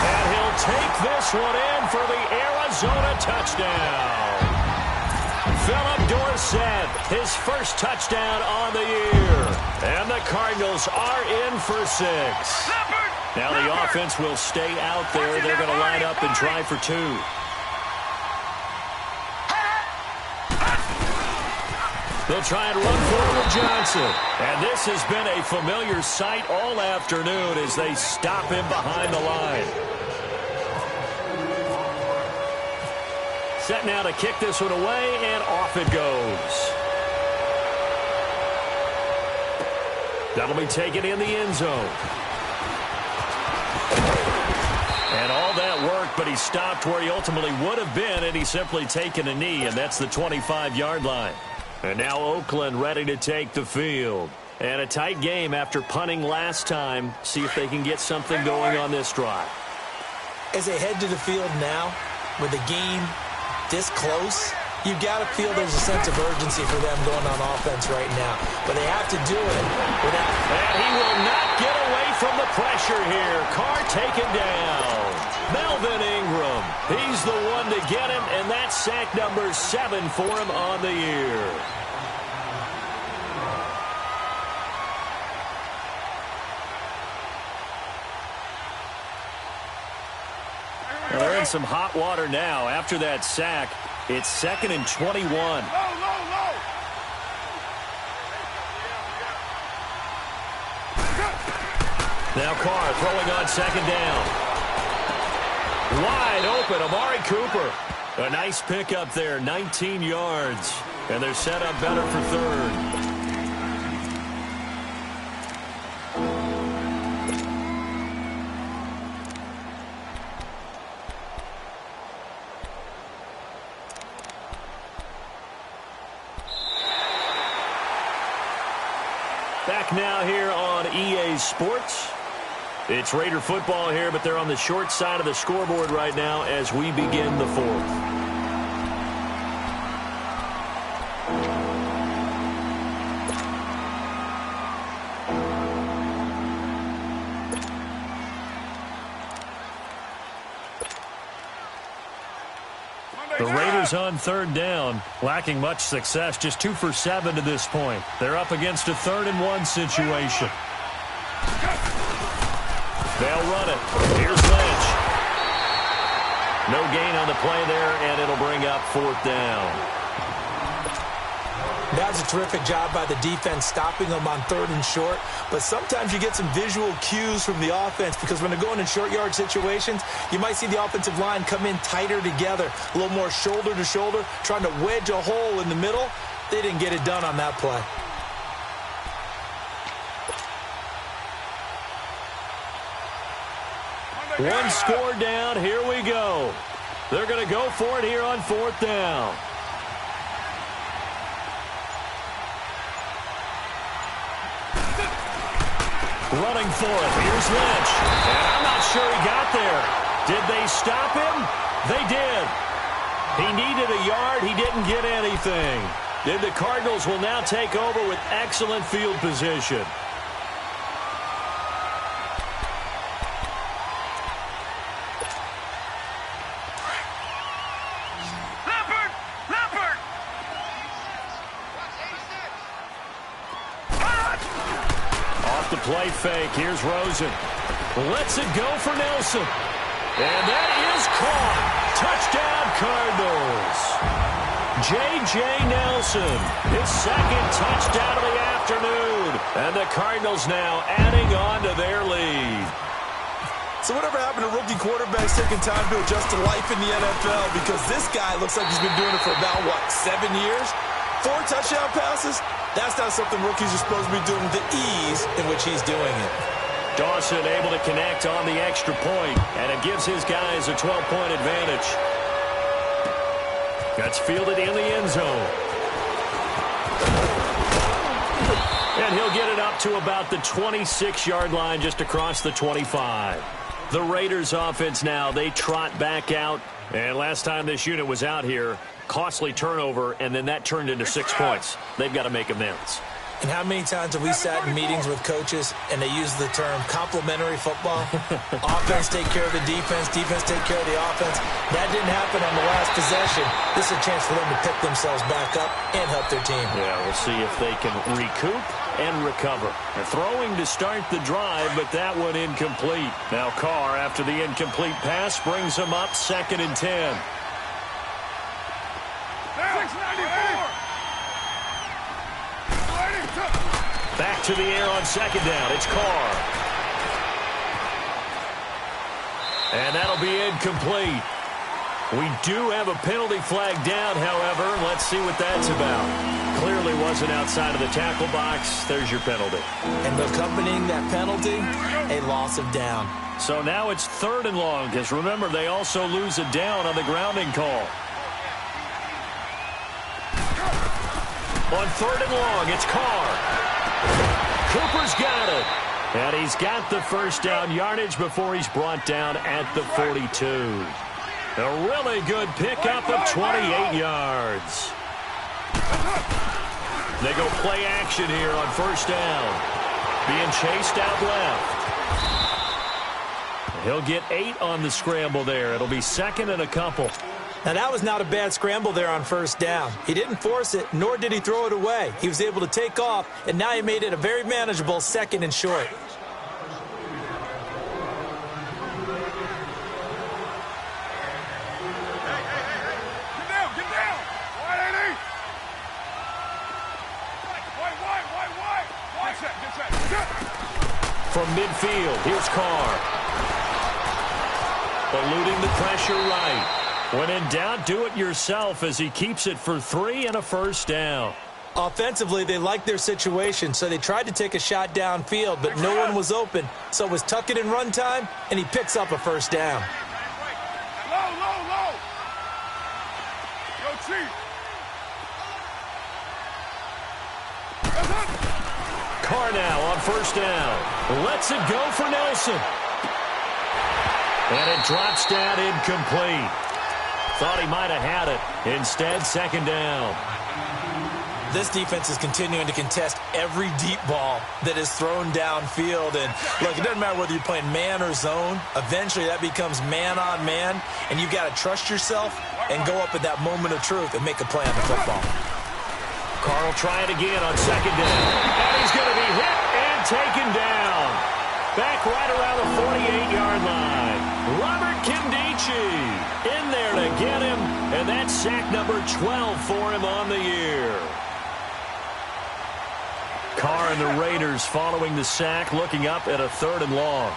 And he'll take this one in for the Arizona touchdown. Philip Dorsett, his first touchdown on the year. And the Cardinals are in for 6. Now the offense will stay out there. They're going to line up and try for 2. They'll try and run forward Johnson. And this has been a familiar sight all afternoon as they stop him behind the line. Set now to kick this one away, and off it goes. That'll be taken in the end zone. And all that work, but he stopped where he ultimately would have been, and he's simply taken a knee, and that's the 25-yard line. And now Oakland ready to take the field. And a tight game after punting last time. See if they can get something going on this drive. As they head to the field now, with the game this close, you've got to feel there's a sense of urgency for them going on offense right now. But they have to do it without... And he will not get away from the pressure here. Carr taken down. Melvin Ingram, he's the one to get him, and that's sack number 7 for him on the year. Well, they're in some hot water now. After that sack, it's 2nd and 21. Now Carr throwing on 2nd down. Wide open, Amari Cooper. A nice pickup there, 19 yards. And they're set up better for third. Back now here on EA Sports. It's Raider football here, but they're on the short side of the scoreboard right now as we begin the fourth. The Raiders on third down, lacking much success, just 2 for 7 to this point. They're up against a 3rd-and-1 situation. They'll run it. Here's Lynch. No gain on the play there, and it'll bring up 4th down. That was a terrific job by the defense stopping them on 3rd and short. But sometimes you get some visual cues from the offense because when they're going in short yard situations, you might see the offensive line come in tighter together, a little more shoulder to shoulder, trying to wedge a hole in the middle. They didn't get it done on that play. One score down. Here we go. They're going to go for it here on 4th down. Running for it. Here's Lynch. And I'm not sure he got there. Did they stop him? They did. He needed a yard. He didn't get anything. And the Cardinals will now take over with excellent field position. Play fake. Here's Rosen. Lets it go for Nelson. And that is caught. Touchdown, Cardinals. J.J. Nelson, his 2nd touchdown of the afternoon. And the Cardinals now adding on to their lead. So whatever happened to rookie quarterbacks taking time to adjust to life in the NFL? Because this guy looks like he's been doing it for about, 7 years? 4 touchdown passes? That's not something rookies are supposed to be doing with the ease in which he's doing it. Dawson able to connect on the extra point, and it gives his guys a 12-point advantage. That's fielded in the end zone. And he'll get it up to about the 26-yard line, just across the 25. The Raiders offense now, they trot back out. And last time this unit was out here, costly turnover, and then that turned into 6 points. They've got to make amends. And how many times have we sat in meetings with coaches and they use the term complementary football? Offense take care of the defense, defense take care of the offense. That didn't happen on the last possession. This is a chance for them to pick themselves back up and help their team. Yeah, we'll see if they can recoup and recover. They're throwing to start the drive, but that one incomplete. Now Carr, after the incomplete pass, brings them up 2nd and 10. Back to the air on 2nd down. It's Carr. And that'll be incomplete. We do have a penalty flag down, however. Let's see what that's about. Clearly wasn't outside of the tackle box. There's your penalty. And accompanying that penalty, a loss of down. So now it's 3rd and long, because remember, they also lose a down on the grounding call. On 3rd and long, it's Carr. Cooper's got it. And he's got the first down yardage before he's brought down at the 42. A really good pickup of 28 yards. They go play action here on 1st down. Being chased out left. He'll get 8 on the scramble there. It'll be 2nd and a couple. Now, that was not a bad scramble there on 1st down. He didn't force it, nor did he throw it away. He was able to take off, and now he made it a very manageable 2nd and short. From midfield, here's Carr. Eluding the pressure right. When in doubt, do it yourself as he keeps it for 3 and a first down. Offensively, they liked their situation, so they tried to take a shot downfield, but no one was open. So it was tuck it and run time, and he picks up a first down. Low. Yo, Chief. Carr now on first down. Lets it go for Nelson. And it drops down incomplete. Thought he might have had it. Instead, second down. This defense is continuing to contest every deep ball that is thrown downfield. And, look, it doesn't matter whether you're playing man or zone. Eventually, that becomes man on man, and you've got to trust yourself and go up at that moment of truth and make a play on the football. Carr will try it again on second down. And he's going to be hit and taken down. Back right around the 48-yard line. Robert Kimdichie in there to get him, and that's sack number 12 for him on the year. Carr and the Raiders following the sack, looking up at a 3rd and long.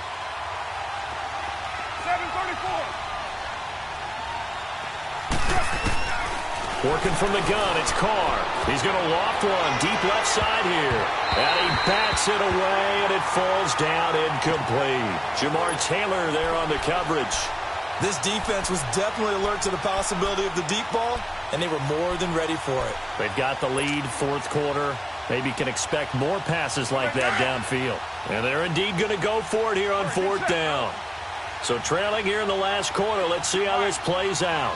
7:34. Working from the gun, it's Carr. He's going to loft one deep left side here. And he bats it away, and it falls down incomplete. Jamar Taylor there on the coverage. This defense was definitely alert to the possibility of the deep ball, and they were more than ready for it. They've got the lead, 4th quarter. Maybe can expect more passes like that downfield. And they're indeed going to go for it here on 4th down. So trailing here in the last quarter, let's see how this plays out.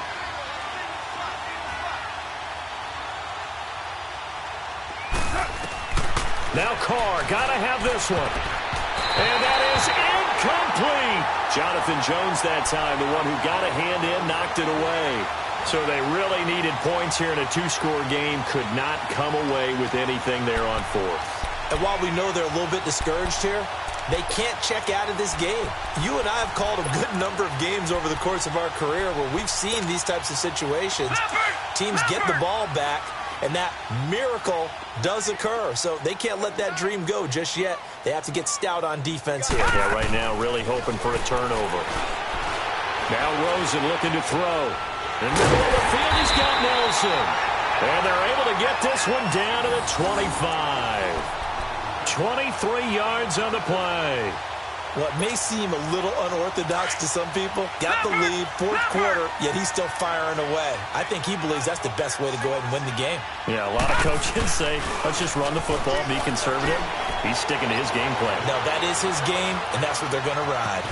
Now Carr, got to have this one. And that is incomplete. Jonathan Jones that time, the one who got a hand in, knocked it away. So they really needed points here in a 2-score game. Could not come away with anything there on 4th. And while we know they're a little bit discouraged here, they can't check out of this game. You and I have called a good number of games over the course of our career where we've seen these types of situations. Teams get the ball back, and that miracle does occur. So they can't let that dream go just yet. They have to get stout on defense here. Yeah, right now really hoping for a turnover. Now Rosen looking to throw. In the middle of the field, he's got Nelson. And they're able to get this one down to the 25. 23 yards on the play. What may seem a little unorthodox to some people, got the lead, 4th quarter, yet he's still firing away. I think he believes that's the best way to go ahead and win the game. Yeah, a lot of coaches say, let's just run the football, be conservative. He's sticking to his game plan. No, that is his game, and that's what they're going to ride.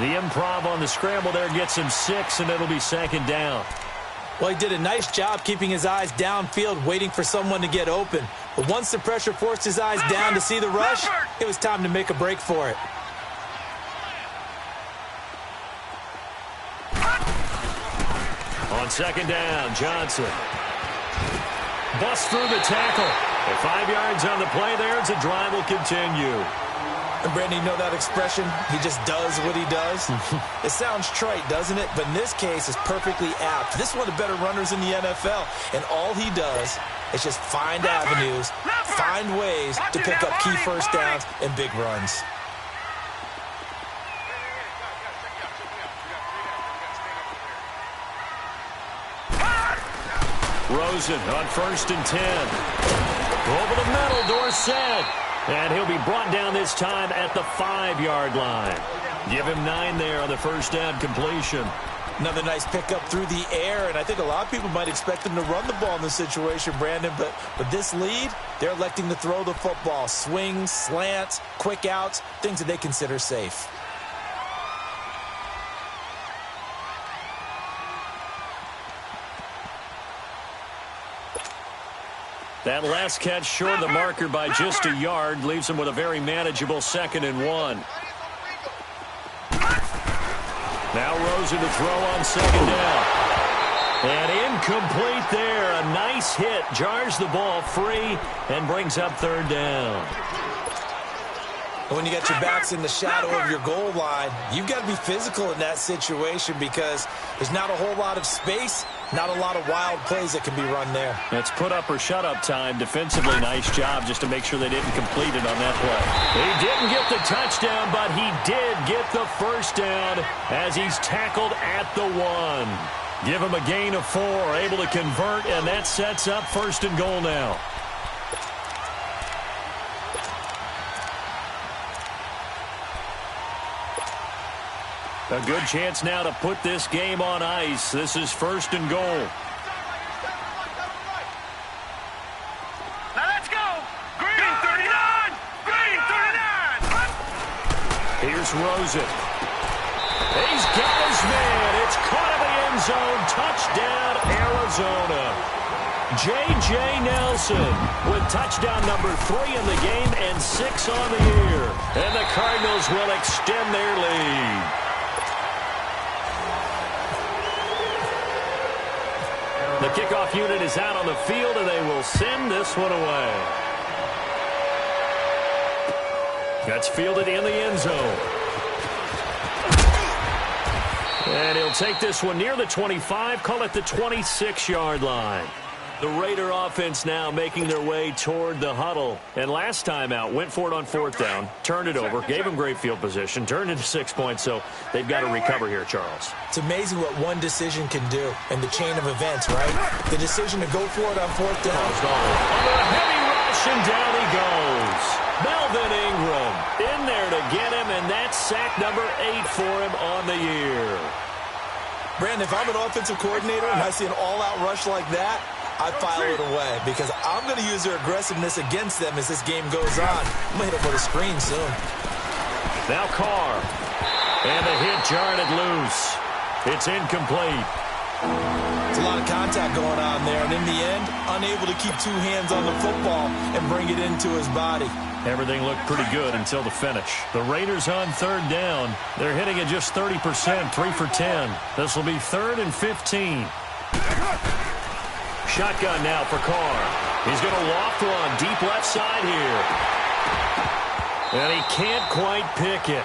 The improv on the scramble there gets him 6, and it'll be second down. Well, he did a nice job keeping his eyes downfield, waiting for someone to get open. But once the pressure forced his eyes down to see the rush, it was time to make a break for it. On second down, Johnson. Busts through the tackle. And 5 yards on the play there as the drive will continue. And Brandon, you know that expression? He just does what he does. It sounds trite, doesn't it? But in this case, it's perfectly apt. This is one of the better runners in the NFL. And all he does is just find avenues, find ways to pick up key first downs and big runs. Rosen on 1st and 10. Over the middle, Dorsett. And he'll be brought down this time at the 5-yard line. Give him 9 there on the first down completion. Another nice pickup through the air, and I think a lot of people might expect them to run the ball in this situation, Brandon, but with this lead, they're electing to throw the football. Swings, slants, quick outs, things that they consider safe. That last catch short of the marker by just a yard leaves him with a very manageable 2nd and 1. Now Rosen to throw on second down. And incomplete there. A nice hit. Jars the ball free and brings up 3rd down. When you got your backs in the shadow of your goal line, you've got to be physical in that situation because there's not a whole lot of space Not a lot of wild plays that can be run there. That's put up or shut up time. Defensively, nice job just to make sure they didn't complete it on that play. He didn't get the touchdown, but he did get the first down as he's tackled at the 1. Give him a gain of 4, able to convert, and that sets up 1st and goal now. A good chance now to put this game on ice. This is 1st and goal. Now let's go. Green 39. Green 39. Here's Rosen. He's got his man. It's caught in the end zone. Touchdown, Arizona. J.J. Nelson with touchdown number 3 in the game and 6 on the year. And the Cardinals will extend their lead. The kickoff unit is out on the field, and they will send this one away. That's fielded in the end zone. And he'll take this one near the 25, call it the 26-yard line. The Raider offense now making their way toward the huddle. And last time out, went for it on 4th down, turned it over, gave them great field position, turned into 6 points, so they've got to recover here, Charles. It's amazing what one decision can do in the chain of events, right? The decision to go for it on 4th down. Under a heavy rush, and down he goes. Melvin Ingram in there to get him, and that's sack number 8 for him on the year. Brandon, if I'm an offensive coordinator and I see an all-out rush like that, I file it away because I'm going to use their aggressiveness against them as this game goes on. I'm going to hit them with a screen soon. Now Carr. And the hit jarred it loose. It's incomplete. It's a lot of contact going on there, and in the end, unable to keep 2 hands on the football and bring it into his body. Everything looked pretty good until the finish. The Raiders on 3rd down. They're hitting at just 30%, 3 for 10. This will be 3rd and 15. Shotgun now for Carr. He's going to loft one deep left side here. And he can't quite pick it.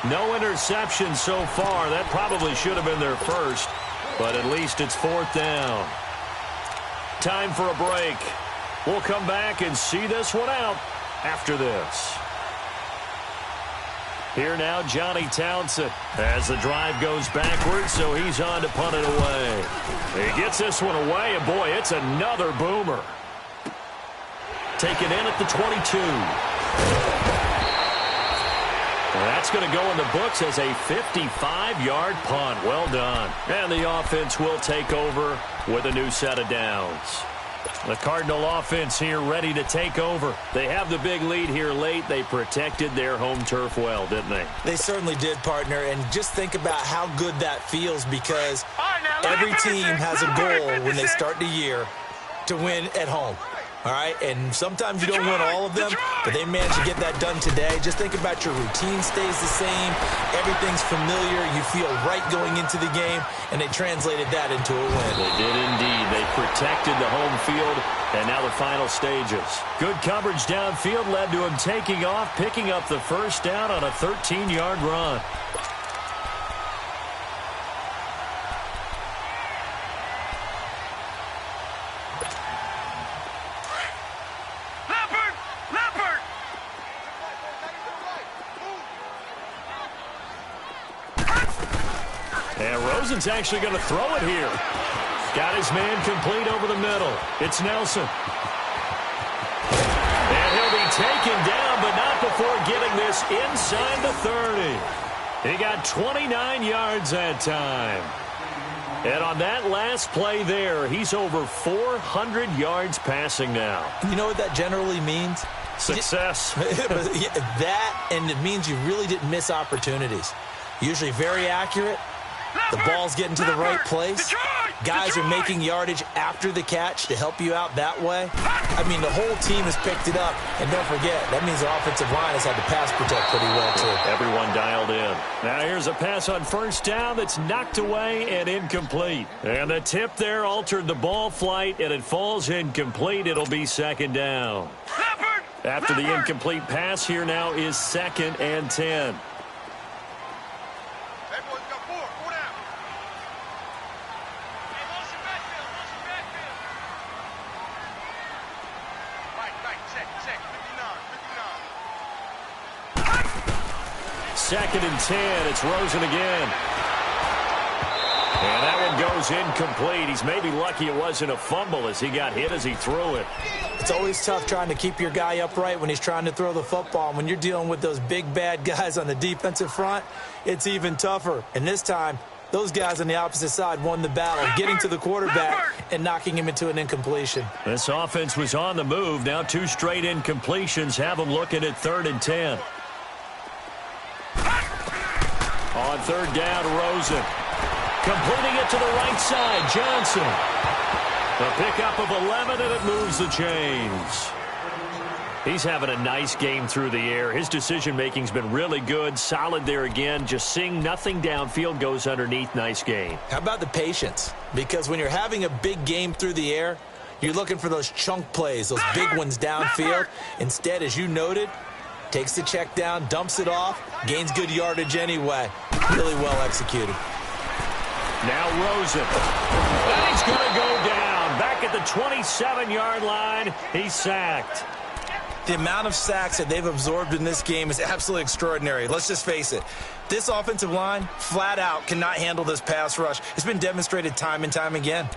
No interception so far. That probably should have been their first, but at least it's 4th down. Time for a break. We'll come back and see this one out after this. Here now, Johnny Townsend as the drive goes backwards, so he's on to punt it away. He gets this one away, and boy, it's another boomer. Taken in at the 22. That's going to go in the books as a 55-yard punt. Well done. And the offense will take over with a new set of downs. The Cardinal offense here ready to take over. They have the big lead here late. They protected their home turf well, didn't they? They certainly did, partner. And just think about how good that feels because every team has a goal when they start the year to win at home. All right, and sometimes you don't win all of them, but they managed to get that done today. Just think about your routine stays the same. Everything's familiar. You feel right going into the game, and they translated that into a win. They did indeed. They protected the home field, and now the final stages. Good coverage downfield led to him taking off, picking up the first down on a 13-yard run. And Rosen's actually going to throw it here. Got his man complete over the middle. It's Nelson. And he'll be taken down, but not before getting this inside the 30. He got 29 yards that time. And on that last play there, he's over 400 yards passing now. You know what that generally means? Success. That, and it means you really didn't miss opportunities. Usually very accurate. The ball's getting to the right place. Guys are making yardage after the catch to help you out that way. I mean, the whole team has picked it up. And don't forget, that means the offensive line has had to pass protect pretty well, too. Everyone dialed in. Now here's a pass on first down that's knocked away and incomplete. And the tip there altered the ball flight, and it falls incomplete. It'll be 2nd down. After the incomplete pass, here now is 2nd and 10. Second and 10. It's Rosen again. And that one goes incomplete. He's maybe lucky it wasn't a fumble as he got hit as he threw it. It's always tough trying to keep your guy upright when he's trying to throw the football. And when you're dealing with those big, bad guys on the defensive front, it's even tougher. And this time, those guys on the opposite side won the battle, getting to the quarterback and knocking him into an incompletion. This offense was on the move. Now 2 straight incompletions have them looking at 3rd and 10. On 3rd down, Rosen. Completing it to the right side, Johnson. A pickup of 11, and it moves the chains. He's having a nice game through the air. His decision-making's been really good, solid there again. Just seeing nothing downfield goes underneath. Nice game. How about the patience? Because when you're having a big game through the air, you're looking for those chunk plays, those big ones downfield. Instead, as you noted, takes the check down, dumps it off, gains good yardage anyway. Really well executed. Now Rosen. And he's going to go down. Back at the 27-yard line. He's sacked. The amount of sacks that they've absorbed in this game is absolutely extraordinary. Let's just face it. This offensive line, flat out, cannot handle this pass rush. It's been demonstrated time and time again.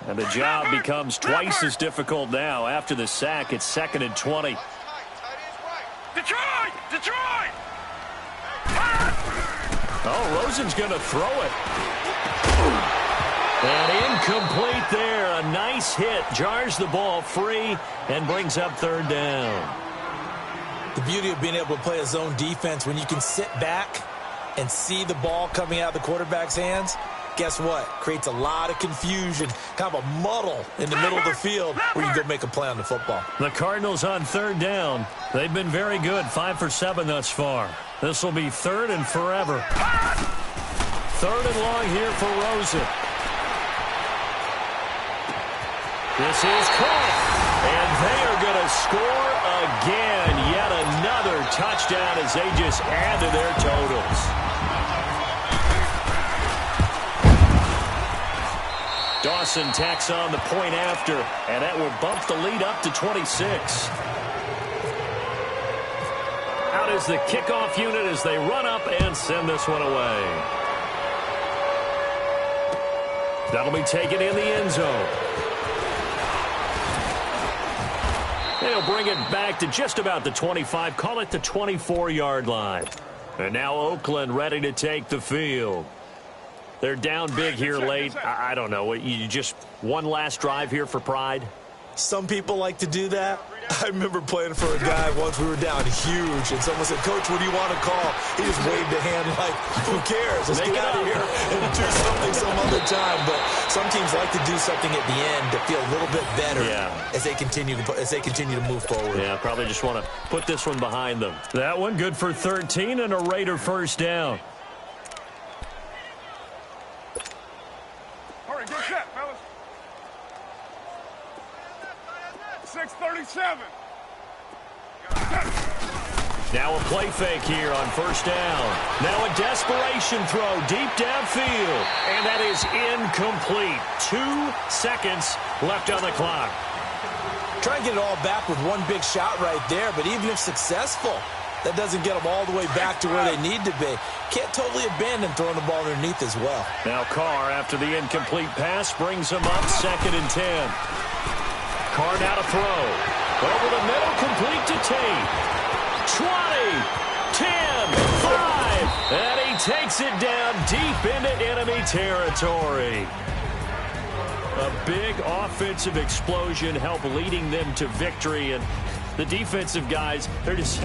And the job becomes twice as difficult now. After the sack, it's 2nd and 20. Detroit! Detroit! Oh, Rosen's going to throw it. And incomplete there. A nice hit. Jars the ball free and brings up 3rd down. The beauty of being able to play a zone defense when you can sit back and see the ball coming out of the quarterback's hands, guess what? Creates a lot of confusion, kind of a muddle in the middle of the field where you go make a play on the football. The Cardinals on 3rd down. They've been very good, 5 for 7 thus far. This will be 3rd and forever. 3rd and long here for Rosen. This is caught. And they are going to score again. Yet another touchdown as they just add to their totals. Dawson tacks on the point after, and that will bump the lead up to 26. Out is the kickoff unit as they run up and send this one away. That'll be taken in the end zone. They'll bring it back to just about the 25, call it the 24-yard line. And now Oakland ready to take the field. They're down big here late. I don't know. You just one last drive here for pride? Some people like to do that. I remember playing for a guy once. We were down huge, and someone said, "Coach, what do you want to call?" He just waved a hand like, "Who cares? Let's get out of here and do something some other time." But some teams like to do something at the end to feel a little bit better as they continue to move forward. Yeah, probably just want to put this one behind them. That one good for 13 and a Raider 1st down. All right, get set, fellas. 6:37. Now a play fake here on 1st down. Now a desperation throw deep downfield. And that is incomplete. 2 seconds left on the clock. Try and get it all back with one big shot right there, but even if successful, that doesn't get them all the way back to where they need to be. Can't totally abandon throwing the ball underneath as well. Now Carr, after the incomplete pass, brings him up 2nd and 10. Carr now to throw. Over the middle, complete to Tate. 20, 10, 5, and he takes it down deep into enemy territory. A big offensive explosion helped leading them to victory, and the defensive guys, they're just